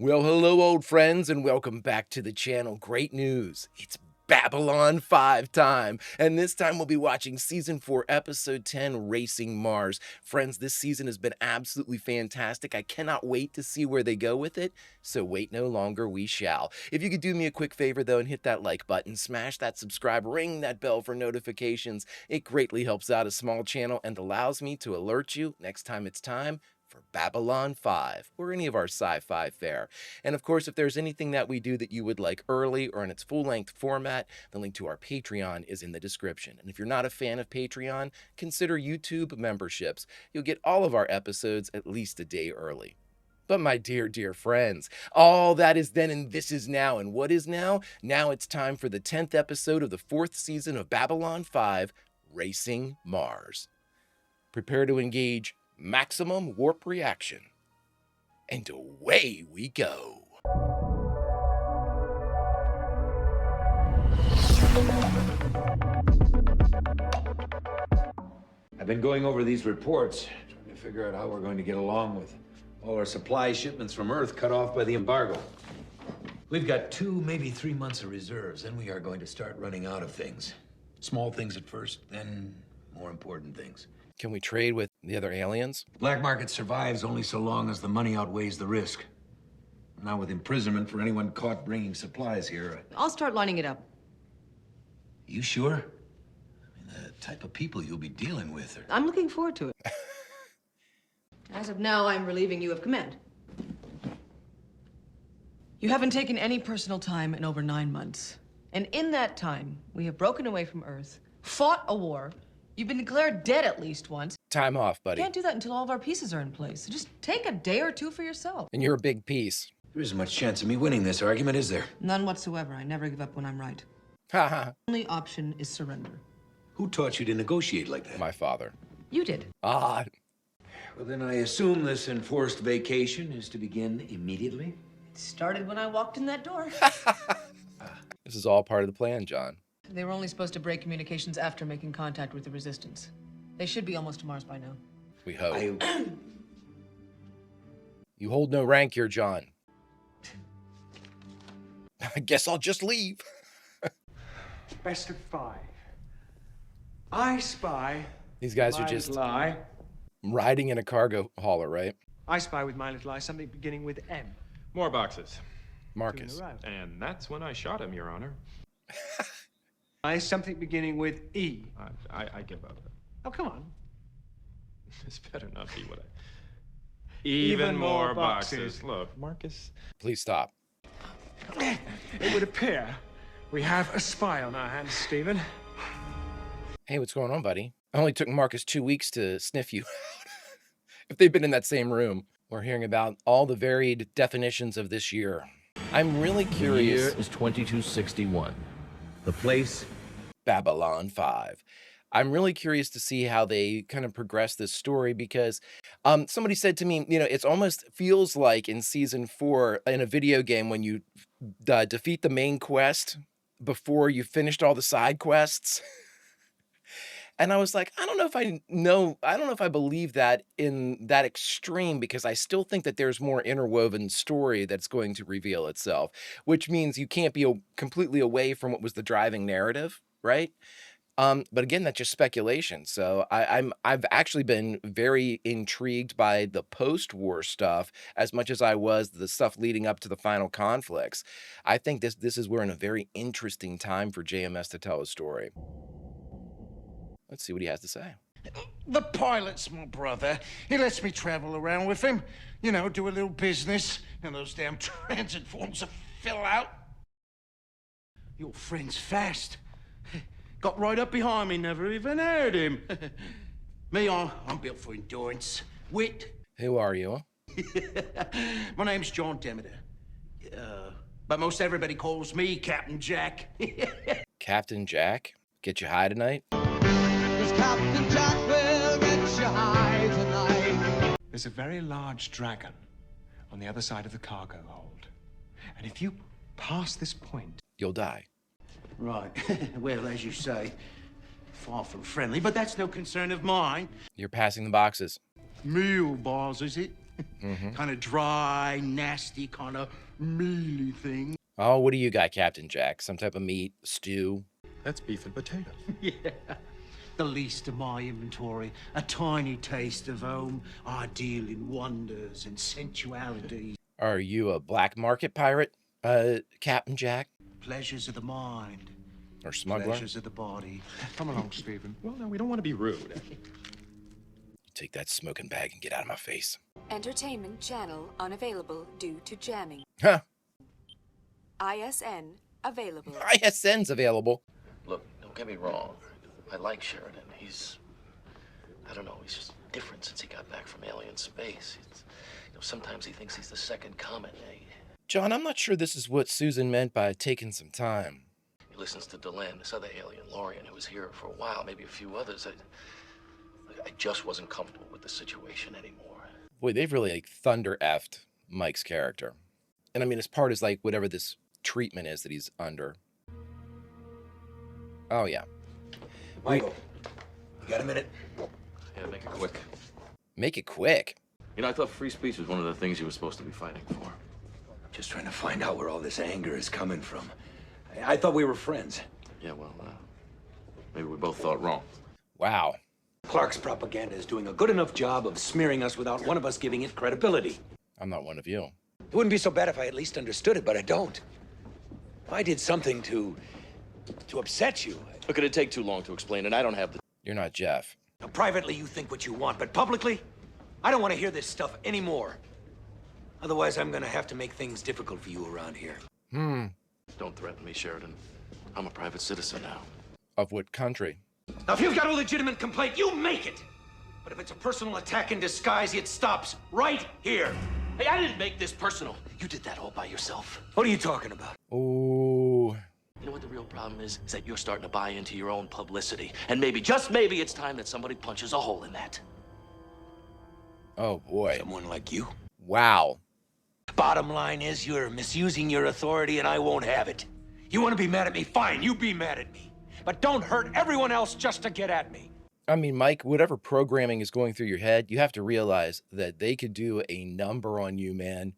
Well, hello, old friends, and welcome back to the channel. Great news. It's Babylon 5 time, and this time we'll be watching Season 4, Episode 10, Racing Mars. Friends, this season has been absolutely fantastic. I cannot wait to see where they go with it, so wait no longer, we shall. If you could do me a quick favor, though, and hit that like button, smash that subscribe, ring that bell for notifications. It greatly helps out a small channel and allows me to alert you next time it's time for Babylon 5, or any of our sci-fi fare. And of course, if there's anything that we do that you would like early or in its full-length format, the link to our Patreon is in the description. And if you're not a fan of Patreon, consider YouTube memberships. You'll get all of our episodes at least a day early. But my dear, dear friends, all that is then and this is now. And what is now? Now it's time for the 10th episode of the 4th season of Babylon 5, Racing Mars. Prepare to engage maximum warp reaction. And away we go. I've been going over these reports, trying to figure out how we're going to get along with all our supply shipments from Earth cut off by the embargo. We've got 2, maybe 3 months of reserves, then we are going to start running out of things. Small things at first, then more important things. Can we trade with the other aliens? The black market survives only so long as the money outweighs the risk. Now with imprisonment for anyone caught bringing supplies here. I'll start lining it up. You sure? I mean, the type of people you'll be dealing with are... I'm looking forward to it. As of now, I'm relieving you of command. You haven't taken any personal time in over 9 months. And in that time, we have broken away from Earth, fought a war. You've been declared dead at least once. Time off, buddy. You can't do that until all of our pieces are in place. So just take a day or two for yourself. And you're a big piece. There isn't much chance of me winning this argument, is there? None whatsoever. I never give up when I'm right. Haha. Only option is surrender. Who taught you to negotiate like that? My father. You did. Ah. Well, then I assume this enforced vacation is to begin immediately? It started when I walked in that door. This is all part of the plan, John. They were only supposed to break communications after making contact with the Resistance. They should be almost to Mars by now. We hope. You hold no rank here, John. I guess I'll just leave. Best of 5. I spy. These guys are my just little eye. riding in a cargo hauler, right? I spy with my little eye something beginning with M. More boxes. Marcus. 2 in a row. And that's when I shot him, Your Honor. I something beginning with E. I give up. Oh, come on. This better not be what I... Even more boxes. Look, Marcus... Please stop. It would appear we have a spy on our hands, Stephen. Hey, what's going on, buddy? It only took Marcus 2 weeks to sniff you out. If they've been in that same room. We're hearing about all the varied definitions of this year. I'm really curious. The year is 2261. The place? Babylon 5. I'm really curious to see how they kind of progress this story because somebody said to me, you know, it's almost feels like in season 4 in a video game when you defeat the main quest before you finished all the side quests. And I was like, I don't know if I believe that in that extreme, because I still think that there's more interwoven story that's going to reveal itself, which means you can't be completely away from what was the driving narrative, right? But again, that's just speculation. So I've actually been very intrigued by the post-war stuff as much as I was the stuff leading up to the final conflicts. I think this is we're in a very interesting time for JMS to tell a story. Let's see what he has to say. The pilot's my brother. He lets me travel around with him. You know, do a little business. And those damn transit forms to fill out. Your friend's fast. Got right up behind me, never even heard him. Me, I'm built for endurance. Wit. Who are you? My name's John Demeter. But most everybody calls me Captain Jack. Captain Jack? Get you high tonight? Captain Jack will get you high tonight. There's a very large dragon on the other side of the cargo hold. And if you pass this point... You'll die. Right. Well, as you say, far from friendly, but that's no concern of mine. You're passing the boxes. Meal bars, is it? Kind of dry, nasty, kind of mealy thing. Oh, what do you got, Captain Jack? Some type of meat, stew? That's beef and potatoes. Yeah. The least of my inventory. A tiny taste of home. I deal in wonders and sensuality. Are you a black market pirate, Captain Jack? Pleasures of the mind. Or smuggler? Pleasures of the body. Come along, Stephen. Well, no, we don't want to be rude. Take that smoking bag and get out of my face. Entertainment channel unavailable due to jamming. Huh. ISN available. ISN's available. Look, don't get me wrong. I like Sheridan. I don't know, he's just different since he got back from alien space. Sometimes he thinks he's the second coming. John, I'm not sure this is what Susan meant by taking some time. He listens to Delenn, this other alien, Lorian, who was here for a while, maybe a few others. I just wasn't comfortable with the situation anymore. Boy, they've really like thunder effed Mike's character. And I mean, his part is like whatever this treatment is that he's under. Oh, yeah. Michael, you got a minute? Yeah, make it quick. Make it quick. I thought free speech was one of the things you were supposed to be fighting for. Just trying to find out where all this anger is coming from. I thought we were friends. Yeah, well, maybe we both thought wrong. Wow. Clark's propaganda is doing a good enough job of smearing us without one of us giving it credibility. I'm not one of you. It wouldn't be so bad if I at least understood it, but I don't. If I did something to upset you... Look, it'd take too long to explain, and I don't have the... You're not Jeff. Now, privately, you think what you want, but publicly, I don't want to hear this stuff anymore. Otherwise, I'm gonna have to make things difficult for you around here. Don't threaten me, Sheridan. I'm a private citizen now. Of what country? Now, if you've got a legitimate complaint, you make it! But if it's a personal attack in disguise, it stops right here. Hey, I didn't make this personal. You did that all by yourself. What are you talking about? Ooh. You know what the real problem is? Is that you're starting to buy into your own publicity. And maybe, just maybe, it's time that somebody punches a hole in that. Oh, boy. Someone like you? Wow. Bottom line is you're misusing your authority and I won't have it. You want to be mad at me? Fine, you be mad at me. But don't hurt everyone else just to get at me. I mean, Mike, whatever programming is going through your head, you have to realize that they could do a number on you, man.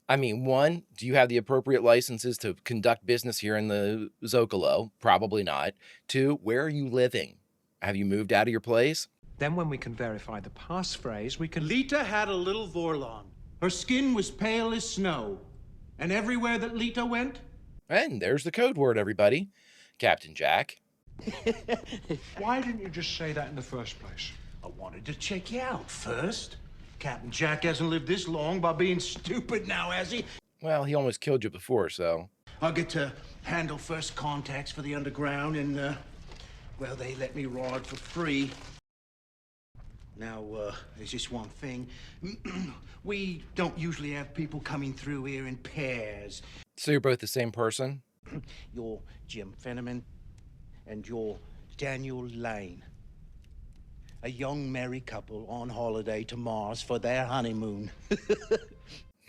I mean, one, do you have the appropriate licenses to conduct business here in the Zocalo? Probably not. Two, where are you living? Have you moved out of your place? Then when we can verify the passphrase, we can... Lita had a little Vorlon. Her skin was pale as snow. And everywhere that Lita went... And there's the code word, everybody. Captain Jack. Why didn't you just say that in the first place? I wanted to check you out first. Captain Jack hasn't lived this long by being stupid now, has he? Well, he almost killed you before, so... I'll get to handle first contacts for the underground and, well, they let me ride for free. Now, there's just one thing. We don't usually have people coming through here in pairs. So you're both the same person? You're Jim Fenneman, and you're Daniel Lane. A young married couple on holiday to Mars for their honeymoon.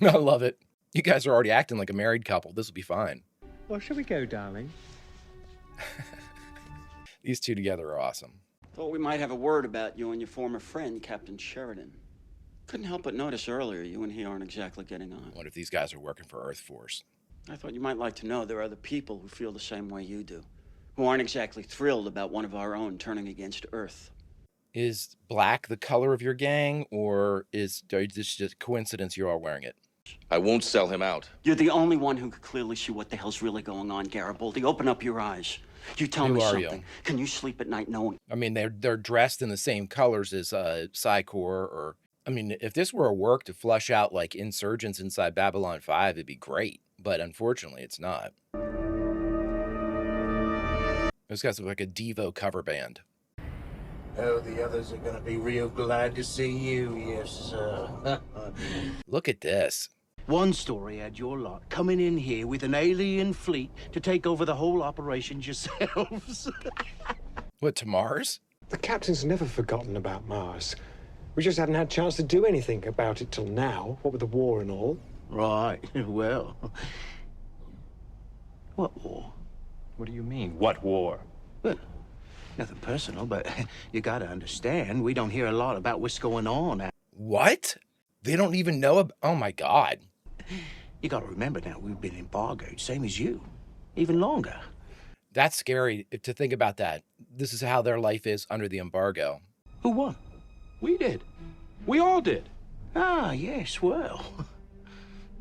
I love it. You guys are already acting like a married couple. This will be fine. Well, shall we go, darling? These two together are awesome. Thought we might have a word about you and your former friend, Captain Sheridan. Couldn't help but notice earlier you and he aren't exactly getting on. What if these guys are working for Earth Force? I thought you might like to know there are other people who feel the same way you do, who aren't exactly thrilled about one of our own turning against Earth. Is black the color of your gang, or is this just coincidence you're all wearing it? I won't sell him out. You're the only one who could clely see what the hell's really going on, Garibaldi. Open up your eyes. You tell me something. Can you sleep at night knowing? I mean, they're dressed in the same colors as Psycor, or... I mean, if this were a work to flush out, like, insurgents inside Babylon 5, it'd be great. But unfortunately, it's not. Those guys look like a Devo cover band. Oh, the others are gonna be real glad to see you, yes, sir. Look at this. One story had your lot coming in here with an alien fleet to take over the whole operation yourselves. What, to Mars? The captain's never forgotten about Mars. We just haven't had a chance to do anything about it till now, what with the war and all. Right, well... What war? What do you mean, what war? Well, nothing personal, but you gotta understand, we don't hear a lot about what's going on. What? They don't even know oh my God. You got to remember now, we've been embargoed, same as you. Even longer. That's scary to think about that. This is how their life is under the embargo. Who won? We did. We all did. Ah, yes, well.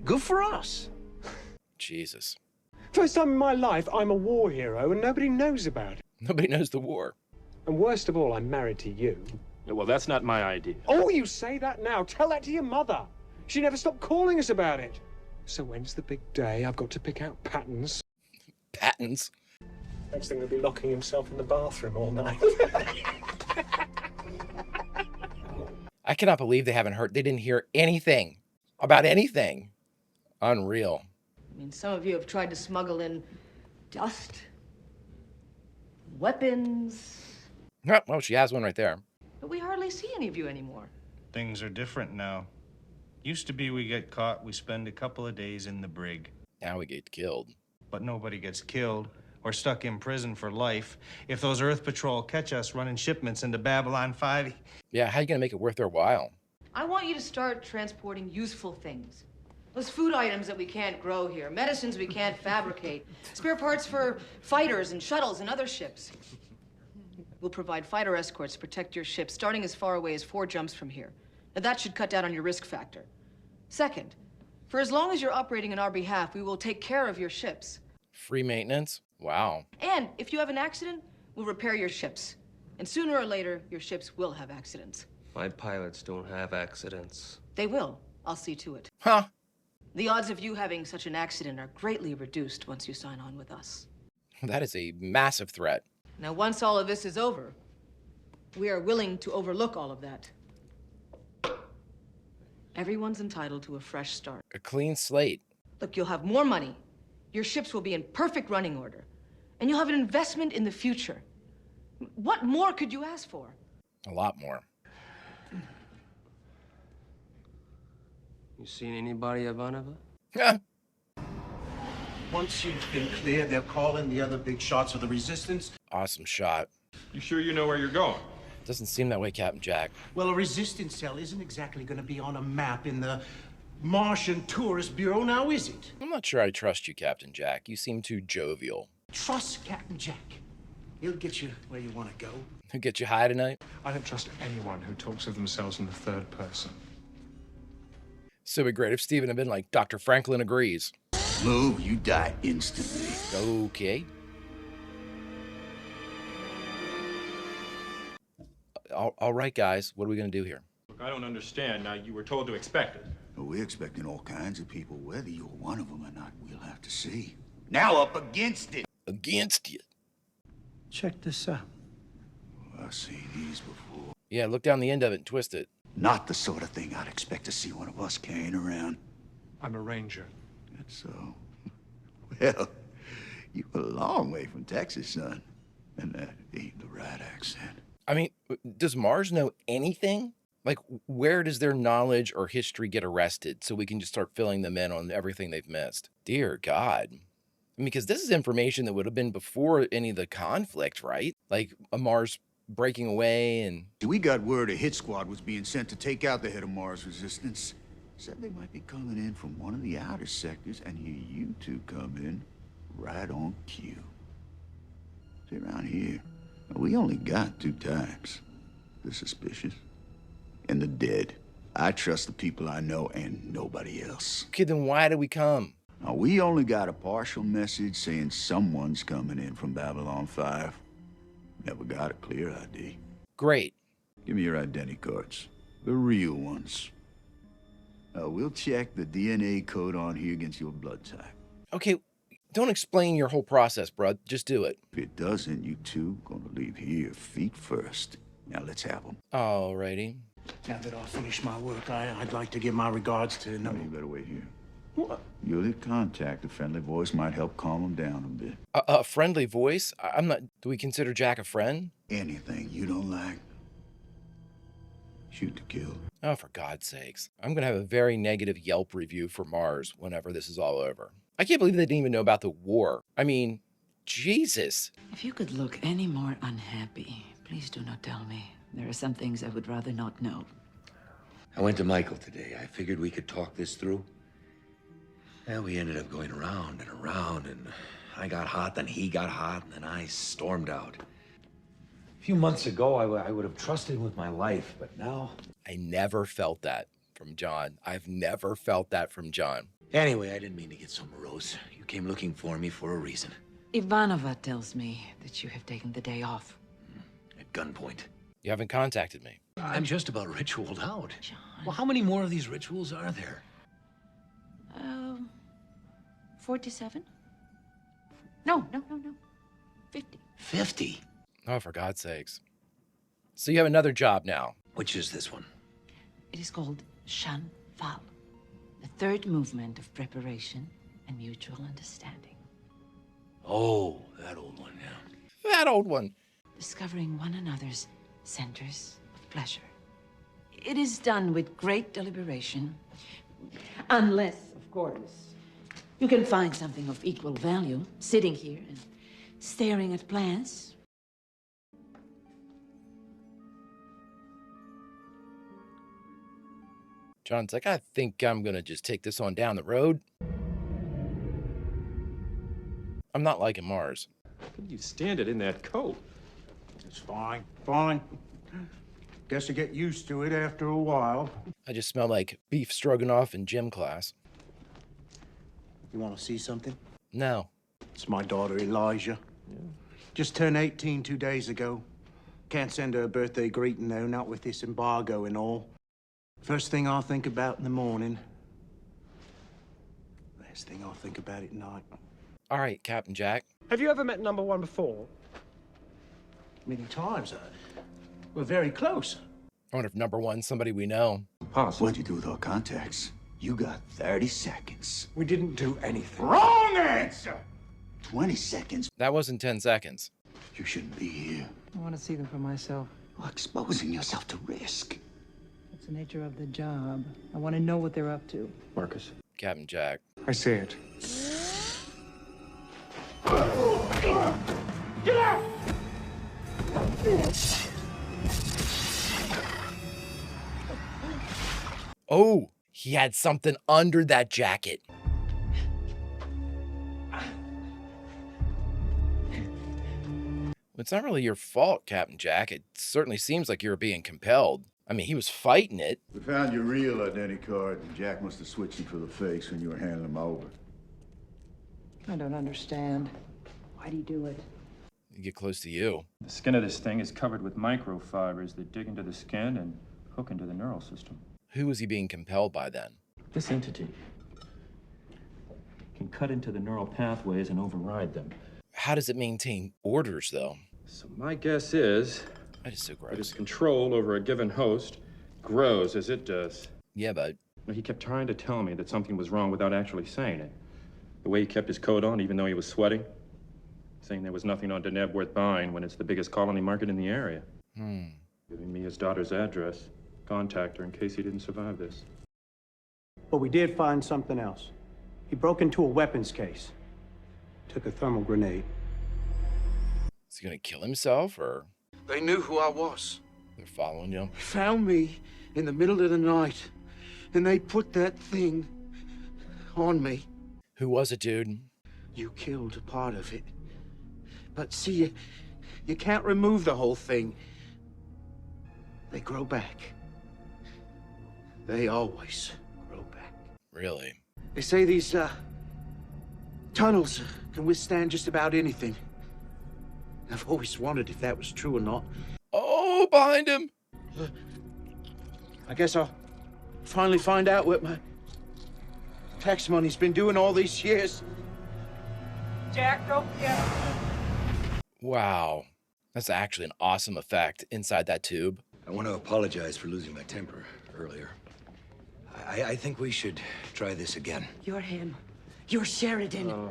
Good for us. Jesus. First time in my life, I'm a war hero and nobody knows about it. Nobody knows the war. And worst of all, I'm married to you. Well, that's not my idea. Oh, you say that now. Tell that to your mother. She never stopped calling us about it. So when's the big day? I've got to pick out patterns. Patents? Next thing he'll be locking himself in the bathroom all night. I cannot believe they didn't hear anything about anything. Unreal. I mean, some of you have tried to smuggle in dust, weapons. Oh, she has one right there. But we hardly see any of you anymore. Things are different now. Used to be we get caught, we spend a couple of days in the brig. Now we get killed. But nobody gets killed or stuck in prison for life. If those Earth Patrol catch us running shipments into Babylon 5... Yeah, how are you going to make it worth their while? I want you to start transporting useful things. Those food items that we can't grow here, medicines we can't fabricate, spare parts for fighters and shuttles and other ships. We'll provide fighter escorts to protect your ship, starting as far away as 4 jumps from here. Now, that should cut down on your risk factor. Second, for as long as you're operating on our behalf, we will take care of your ships. Free maintenance? Wow. And if you have an accident, we'll repair your ships. And sooner or later, your ships will have accidents. My pilots don't have accidents. They will. I'll see to it. Huh? The odds of you having such an accident are greatly reduced once you sign on with us. That is a massive threat. Now, once all of this is over, we are willing to overlook all of that. Everyone's entitled to a fresh start. A clean slate. Look, you'll have more money. Your ships will be in perfect running order. And you'll have an investment in the future. What more could you ask for? A lot more. You seen anybody, Ivanova? Yeah. Once you've been cleared, they'll call in the other big shots of the resistance. Awesome shot. You sure you know where you're going? Doesn't seem that way, Captain Jack. Well, a resistance cell isn't exactly going to be on a map in the Martian Tourist Bureau, now is it? I'm not sure I trust you, Captain Jack. You seem too jovial. Trust Captain Jack. He'll get you where you want to go. He'll get you high tonight. I don't trust anyone who talks of themselves in the third person. So it'd be great if Steven had been like, Dr. Franklin agrees. Move, you die instantly. Okay. All right, guys. What are we going to do here? Look, I don't understand. Now, you were told to expect it. Well, we're expecting all kinds of people. Whether you're one of them or not, we'll have to see. Now up against it. Against you. Check this out. I've seen these before. Yeah, look down the end of it and twist it. Not the sort of thing I'd expect to see one of us carrying around. I'm a ranger. That's so. Well, you're a long way from Texas, son. And that ain't the right accent. I mean, does Mars know anything? Like, where does their knowledge or history get arrested so we can just start filling them in on everything they've missed? Dear God. I mean, because this is information that would have been before any of the conflict, right? Like a Mars breaking away and... We got word a hit squad was being sent to take out the head of Mars resistance. Said they might be coming in from one of the outer sectors, and here you two come in right on cue. See, around here, we only got 2 types. The suspicious and the dead. I trust the people I know and nobody else. Okay, then why did we come? Now, we only got a partial message saying someone's coming in from Babylon 5. Never got a clear ID. Great. Give me your identity cards. The real ones. We'll check the DNA code on here against your blood type. Okay, don't explain your whole process, bro. Just do it. If it doesn't, you two gonna leave here feet first. Now let's have them. Alrighty. Now that I've finished my work, I'd like to give my regards to... No, you better wait here. What? You're the contact. A friendly voice might help calm them down a bit. A friendly voice? I'm not... Do we consider Jack a friend? Anything you don't like, shoot to kill. Oh, for God's sakes. I'm going to have a very negative Yelp review for Mars whenever this is all over. I can't believe they didn't even know about the war. I mean, Jesus. If you could look any more unhappy, please do not tell me. There are some things I would rather not know. I went to Michael today. I figured we could talk this through. And we ended up going around and around, and I got hot, then he got hot, and then I stormed out. A few months ago, I would have trusted him with my life, but now... I never felt that from John. I've never felt that from John. Anyway, I didn't mean to get so morose. You came looking for me for a reason. Ivanova tells me that you have taken the day off. At gunpoint. You haven't contacted me. I'm just about ritualed out. John. Well, how many more of these rituals are there? 47? No. 50. 50? Oh, for God's sakes. So you have another job now. Which is this one? It is called Shan Fal, the third movement of preparation and mutual understanding. Oh, that old one, yeah. That old one. Discovering one another's centers of pleasure. It is done with great deliberation, unless, of course, you can find something of equal value sitting here and staring at plants. John's like, I think I'm going to just take this on down the road. I'm not liking Mars. How could you stand it in that coat? It's fine. Guess you get used to it after a while. I just smell like beef stroganoff in gym class. You want to see something? No. It's my daughter, Elijah. Yeah. Just turned 18 2 days ago. Can't send her a birthday greeting, though, not with this embargo and all. First thing I'll think about in the morning. Last thing I'll think about at night. All right, Captain Jack. Have you ever met number one before? Many times. We're very close. I wonder if number one's somebody we know. Possible. What'd you do with our contacts? You got 30 seconds. We didn't do anything. Wrong answer! 20 seconds. That wasn't 10 seconds. You shouldn't be here. I want to see them for myself. You're exposing yourself to risk. That's the nature of the job. I want to know what they're up to. Marcus. Captain Jack. I see it. Get out! Oh, he had something under that jacket. It's not really your fault, Captain Jack. It certainly seems like you were being compelled. I mean, he was fighting it. We found your real identity card, and Jack must have switched you for the fakes when you were handing them over. I don't understand. Why'd he do it? You get close to you. The skin of this thing is covered with microfibers that dig into the skin and hook into the neural system. Who was he being compelled by then? This entity can cut into the neural pathways and override them. How does it maintain orders, though? So my guess is that is so gross. That his control over a given host grows as it does. Yeah, but he kept trying to tell me that something was wrong without actually saying it. The way he kept his coat on, even though he was sweating, saying there was nothing on Deneb worth buying when it's the biggest colony market in the area. Giving me his daughter's address. Contact her in case he didn't survive this. But we did find something else. He broke into a weapons case. Took a thermal grenade. Is he gonna kill himself, or? They knew who I was. They're following you. Found me in the middle of the night, and they put that thing on me. Who was it, dude? You killed a part of it. But see, you can't remove the whole thing. They grow back. They always grow back. Really? They say these, tunnels can withstand just about anything. I've always wondered if that was true or not. Oh, behind him! I guess I'll finally find out what my tax money's been doing all these years. Jack, don't get him. Wow. That's actually an awesome effect inside that tube. I want to apologize for losing my temper earlier. I think we should try this again. You're him. You're Sheridan.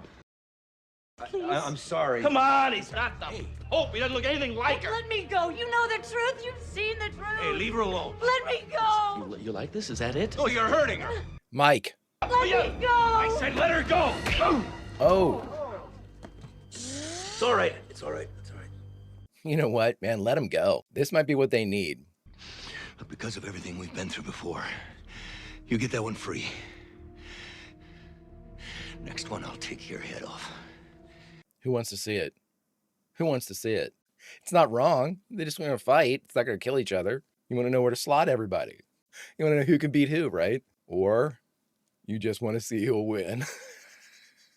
I'm sorry. Come on, he's not the Pope. He doesn't look anything like her. Let me go. You know the truth. You've seen the truth. Hey, leave her alone. Let me go. You like this? Is that it? Oh, you're hurting her. Mike. Let me go. I said let her go. Oh. It's all right. It's all right. It's all right. You know what, man? Let him go. This might be what they need. Look, because of everything we've been through before, you get that one free. Next one, I'll take your head off. Who wants to see it? Who wants to see it? It's not wrong. They just want to fight. It's not going to kill each other. You want to know where to slot everybody. You want to know who can beat who, right? Or you just want to see who'll win,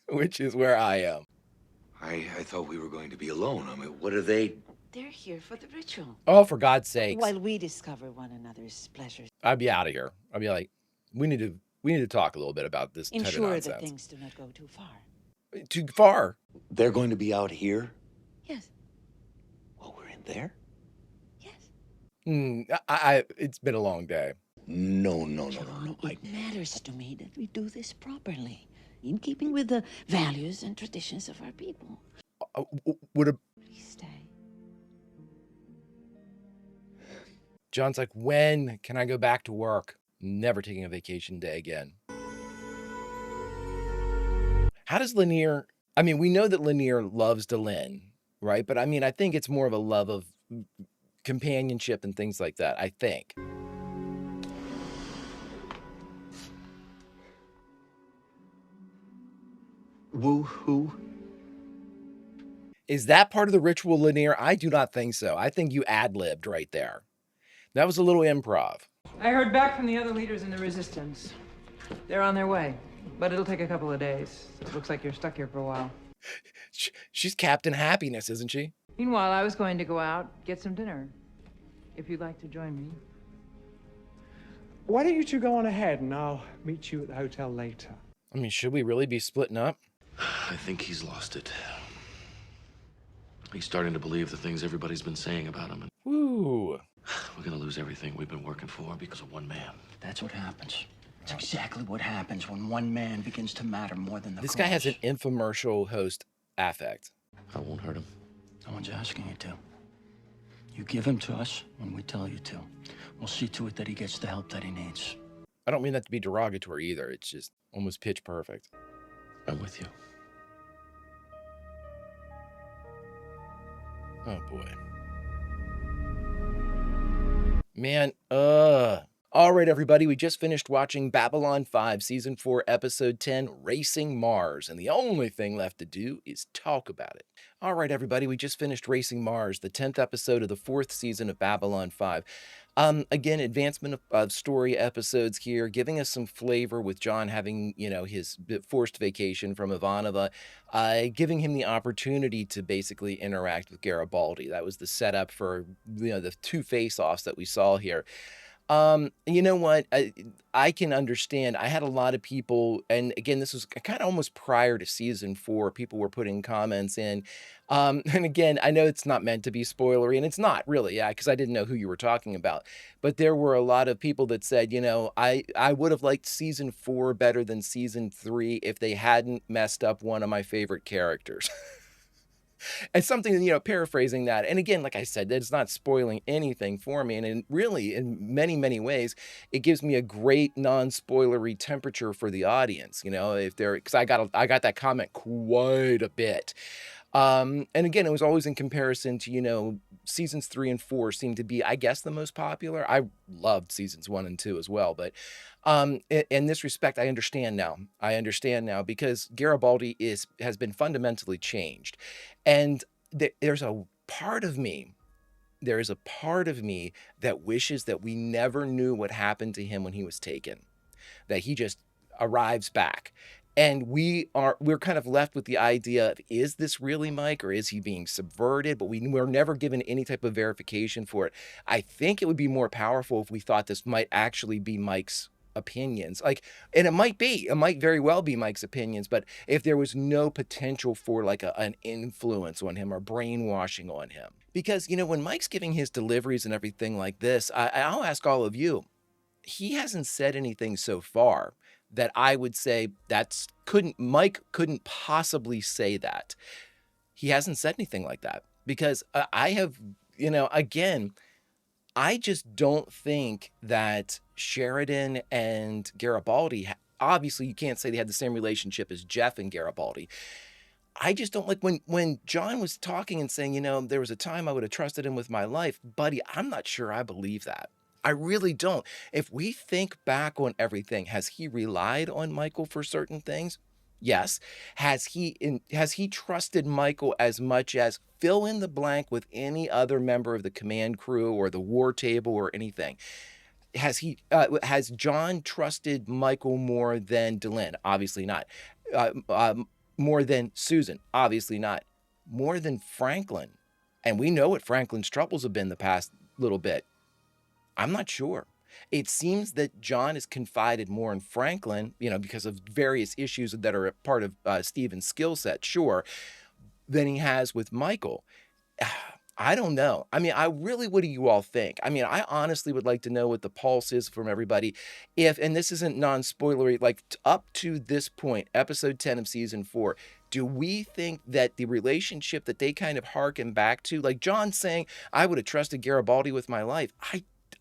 which is where I am. I thought we were going to be alone. I mean, what are they? They're here for the ritual. Oh, for God's sakes. While we discover one another's pleasures. I'd be out of here. I'd be like, we need to talk a little bit about this type of Ensure nonsense. that things do not go too far. Too far? They're going to be out here? Yes. Well, we're in there? It's been a long day. No. It matters to me that we do this properly, in keeping with the values and traditions of our people. Please stay. John's like, when can I go back to work? Never taking a vacation day again. How does Lanier... I mean, we know that Lanier loves Delenn, right? But I mean, I think it's more of a love of companionship and things like that, I think. Woo-hoo? Is that part of the ritual, Lanier? I do not think so. I think you ad-libbed right there. That was a little improv. I heard back from the other leaders in the resistance. They're on their way, but it'll take a couple of days. So it looks like you're stuck here for a while. She's Captain Happiness, isn't she? Meanwhile, I was going to go out, get some dinner. If you'd like to join me. Why don't you two go on ahead and I'll meet you at the hotel later? I mean, should we really be splitting up? I think he's lost it. He's starting to believe the things everybody's been saying about him. Woo. We're gonna lose everything we've been working for because of one man. That's what happens. It's exactly what happens when one man begins to matter more than the This cause. guy has an infomercial host affect. I won't hurt him. No one's asking you to. You give him to us when we tell you to. We'll see to it that he gets the help that he needs. I don't mean that to be derogatory either. It's just almost pitch perfect. I'm with you. Oh boy. Man, All right, everybody, we just finished watching Babylon 5, Season 4, Episode 10, Racing Mars, and the only thing left to do is talk about it. All right, everybody, we just finished Racing Mars, the 10th episode of the 4th season of Babylon 5. Again, advancement of story episodes here, giving us some flavor with John having, his forced vacation from Ivanova, giving him the opportunity to basically interact with Garibaldi. That was the setup for, the two face-offs that we saw here. You know what? I can understand. I had a lot of people, and again, this was kind of almost prior to season 4. People were putting comments in. And again, I know it's not meant to be spoilery, and it's not really, because I didn't know who you were talking about. But there were a lot of people that said, I would have liked season 4 better than season 3 if they hadn't messed up one of my favorite characters. And something, paraphrasing that. And again, like I said, it's not spoiling anything for me. And really, in many, many ways, it gives me a great non-spoilery temperature for the audience, because I got that comment quite a bit. And again, it was always in comparison to, seasons 3 and 4 seemed to be, I guess, the most popular. I loved seasons 1 and 2 as well. But in this respect, I understand now because Garibaldi has been fundamentally changed. And there's a part of me that wishes that we never knew what happened to him when he was taken, that he just arrives back. And we're kind of left with the idea of, is this really Mike, or is he being subverted? But we're never given any type of verification for it. I think it would be more powerful if we thought this might actually be Mike's opinions. And it might very well be Mike's opinions, but if there was no potential for an influence on him or brainwashing on him. Because, when Mike's giving his deliveries and everything like this, I'll ask all of you, he hasn't said anything so far that I would say Mike couldn't possibly say that. He hasn't said anything like that because I have, again, I just don't think that Sheridan and Garibaldi, obviously you can't say they had the same relationship as Jeff and Garibaldi. I just don't like when John was talking and saying, there was a time I would have trusted him with my life, buddy, I'm not sure I believe that. I really don't. If we think back on everything, has he relied on Michael for certain things? Yes. Has he trusted Michael as much as fill in the blank with any other member of the command crew or the war table or anything? Has John trusted Michael more than Delenn? Obviously not. More than Susan? Obviously not. More than Franklin? And we know what Franklin's troubles have been the past little bit. I'm not sure. It seems that John has confided more in Franklin, because of various issues that are a part of Steven's skill set, sure, than he has with Michael. I don't know. I mean, what do you all think? I mean, I honestly would like to know what the pulse is from everybody. And this isn't non-spoilery, like up to this point, episode 10 of season 4, do we think that the relationship that they kind of harken back to, like John saying, I would have trusted Garibaldi with my life.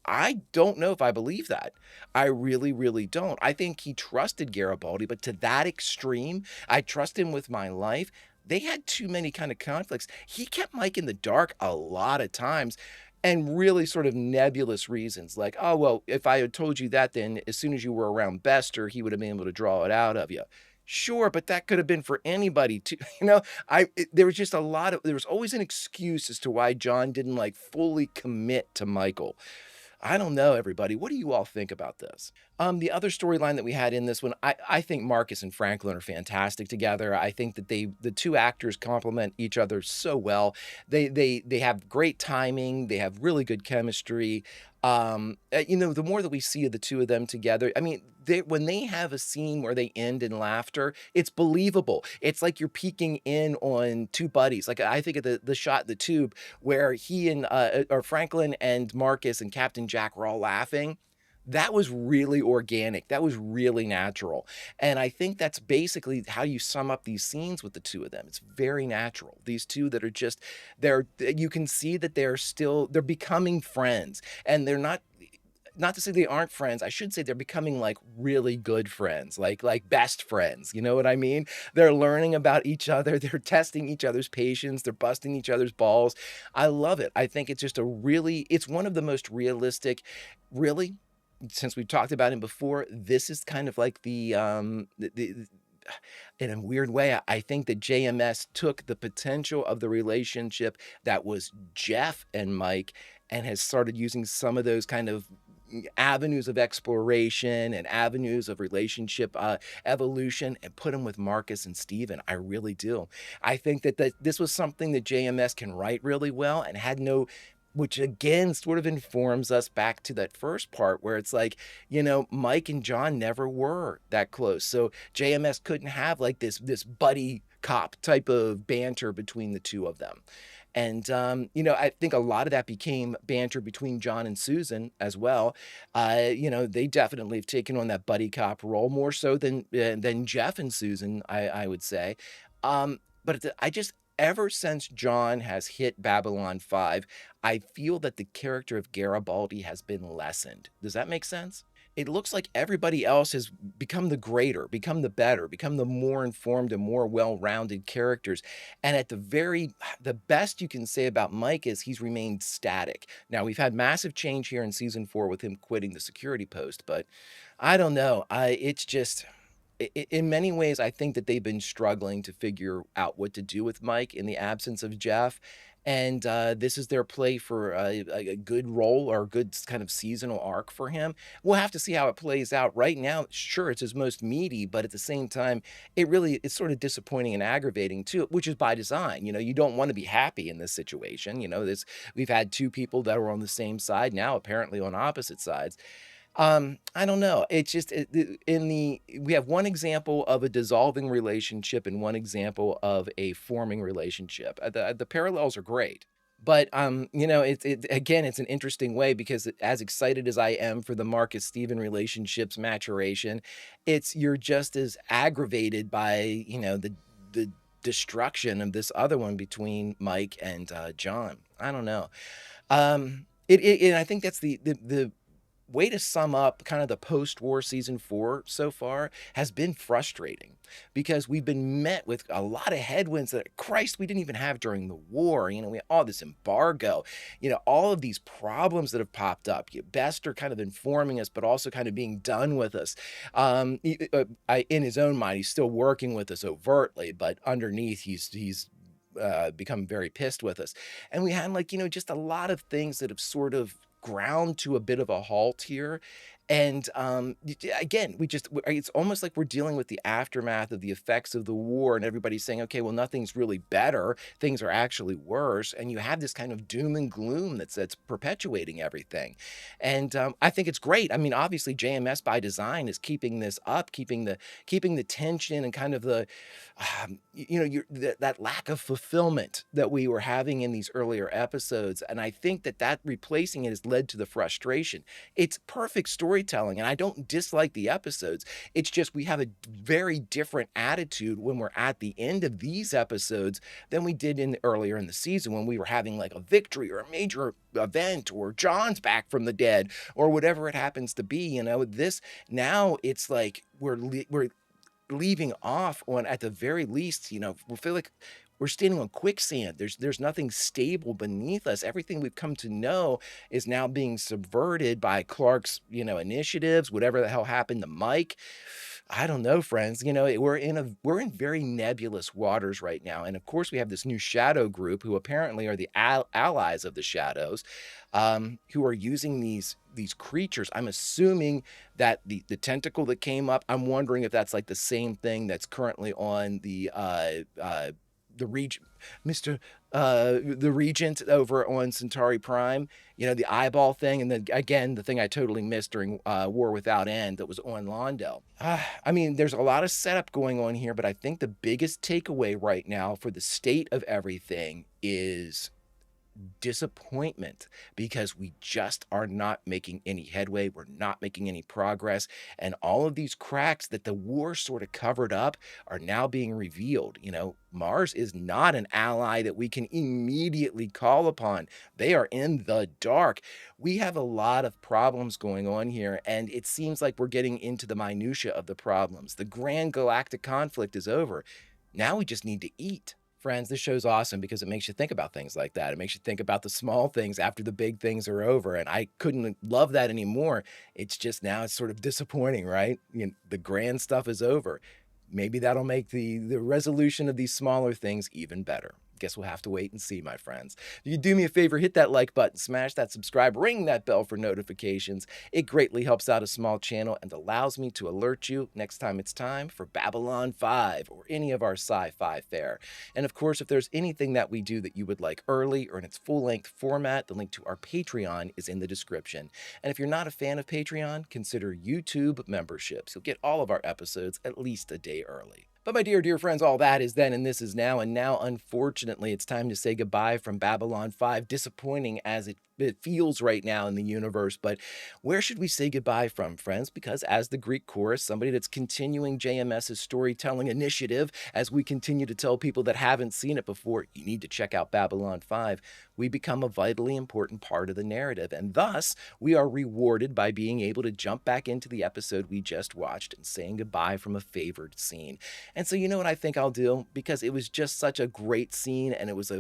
I don't know if I believe that. I really, really don't. I think he trusted Garibaldi, but to that extreme, I trust him with my life. They had too many kind of conflicts. He kept Mike in the dark a lot of times and really sort of nebulous reasons like, oh, well, if I had told you that, then as soon as you were around Bester, he would have been able to draw it out of you. Sure, but that could have been for anybody too. There was just there was always an excuse as to why John didn't like fully commit to Michael. I don't know, everybody. What do you all think about this? The other storyline that we had in this one, I think Marcus and Franklin are fantastic together. I think that the two actors complement each other so well. They have great timing. They have really good chemistry. The more that we see of the two of them together, I mean, when they have a scene where they end in laughter, it's believable. It's like you're peeking in on two buddies. Like I think of the shot in the tube where he and or Franklin and Marcus and Captain Jack were all laughing. That was really organic. That was really natural. And I think that's basically how you sum up these scenes with the two of them. It's very natural. These two that are just, you can see that they're becoming friends, and they're not to say they aren't friends. I should say they're becoming like really good friends, like best friends. You know what I mean? They're learning about each other. They're testing each other's patience. They're busting each other's balls. I love it. I think it's just it's one of the most realistic, really, since we've talked about him before, this is kind of like in a weird way, I think that JMS took the potential of the relationship that was Jeff and Mike and has started using some of those kind of avenues of exploration and avenues of relationship evolution and put them with Marcus and Steven. I really do. I think that this was something that JMS can write really well and had no, which again sort of informs us back to that first part where it's like, Mike and John never were that close. So JMS couldn't have like this buddy cop type of banter between the two of them. And, I think a lot of that became banter between John and Susan as well. They definitely have taken on that buddy cop role more so than Jeff and Susan, I would say. Ever since John has hit Babylon 5, I feel that the character of Garibaldi has been lessened. Does that make sense? It looks like everybody else has become the greater, become the better, become the more informed and more well-rounded characters. And at the best you can say about Mike is he's remained static. Now, we've had massive change here in season 4 with him quitting the security post, but I don't know. It's just, in many ways, I think that they've been struggling to figure out what to do with Mike in the absence of Jeff. And this is their play for a good role or a good kind of seasonal arc for him. We'll have to see how it plays out. Right now, sure, it's his most meaty, but at the same time, it's sort of disappointing and aggravating too, which is by design. You don't want to be happy in this situation. We've had two people that were on the same side, now apparently on opposite sides. I don't know. It's just we have one example of a dissolving relationship and one example of a forming relationship. The parallels are great. But again, it's an interesting way because as excited as I am for the Marcus Steven relationship's maturation, you're just as aggravated by the destruction of this other one between Mike and John. I don't know. And I think that's way to sum up kind of the post-war season 4 so far has been frustrating because we've been met with a lot of headwinds that, Christ, we didn't even have during the war. You know, we had all this embargo, you know, all of these problems that have popped up. Bester kind of informing us, but also kind of being done with us. In his own mind, he's still working with us overtly, but underneath, he's become very pissed with us. And we had, like, you know, just a lot of things that have sort of ground to a bit of a halt here. And again, it's almost like we're dealing with the aftermath of the effects of the war, and everybody's saying, okay, well, nothing's really better. Things are actually worse. And you have this kind of doom and gloom that's perpetuating everything. And I think it's great. I mean, obviously, JMS by design is keeping this up, keeping the tension and kind of the, you know, that lack of fulfillment that we were having in these earlier episodes. And I think that replacing it has led to the frustration. It's perfect storytelling, and I don't dislike the episodes. It's just we have a very different attitude when we're at the end of these episodes than we did earlier in the season, when we were having like a victory or a major event, or John's back from the dead, or whatever it happens to be. You know, this now it's like we're leaving off on, at the very least, you know, we feel like we're standing on quicksand. There's nothing stable beneath us. Everything we've come to know is now being subverted by Clark's, you know, initiatives, whatever the hell happened to Mike. I don't know, friends. You know, we're in very nebulous waters right now. And of course, we have this new shadow group who apparently are the allies of the shadows, who are using these creatures. I'm assuming that the tentacle that came up, I'm wondering if that's like the same thing that's currently on the Regent, the Regent over on Centauri Prime, you know, the eyeball thing. And then again, the thing I totally missed during War Without End that was on Londo. I mean, there's a lot of setup going on here, but I think the biggest takeaway right now for the state of everything is disappointment, because we just are not making any headway. We're not making any progress. And all of these cracks that the war sort of covered up are now being revealed. You know, Mars is not an ally that we can immediately call upon. They are in the dark. We have a lot of problems going on here, and it seems like we're getting into the minutia of the problems. The grand galactic conflict is over. Now we just need to eat. Friends, this show's awesome because it makes you think about things like that. It makes you think about the small things after the big things are over. And I couldn't love that anymore. It's just now it's sort of disappointing, right? You know, the grand stuff is over. Maybe that'll make the resolution of these smaller things even better. Guess we'll have to wait and see, my friends. If you do me a favor, hit that like button, smash that subscribe, ring that bell for notifications. It greatly helps out a small channel and allows me to alert you next time it's time for Babylon 5 or any of our sci-fi fare. And of course, if there's anything that we do that you would like early or in its full-length format, the link to our Patreon is in the description. And if you're not a fan of Patreon, consider YouTube memberships. You'll get all of our episodes at least a day early. But my dear friends, all that is then and this is now. And now, unfortunately, it's time to say goodbye from Babylon 5, disappointing as it feels right now in the universe. But where should we say goodbye from, friends? Because as the Greek chorus, somebody that's continuing JMS's storytelling initiative, as we continue to tell people that haven't seen it before, you need to check out Babylon 5, we become a vitally important part of the narrative. And thus, we are rewarded by being able to jump back into the episode we just watched and saying goodbye from a favored scene. And so you know what I think I'll do? Because it was just such a great scene, and it was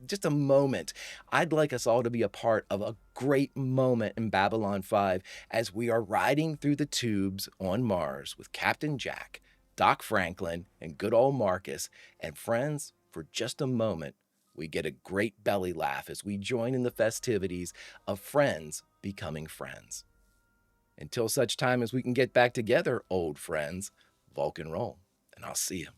just a moment. I'd like us all to be a part of a great moment in Babylon 5 as we are riding through the tubes on Mars with Captain Jack, Doc Franklin, and good old Marcus. And friends, for just a moment, we get a great belly laugh as we join in the festivities of friends becoming friends. Until such time as we can get back together, old friends, Vulcan roll, and I'll see you.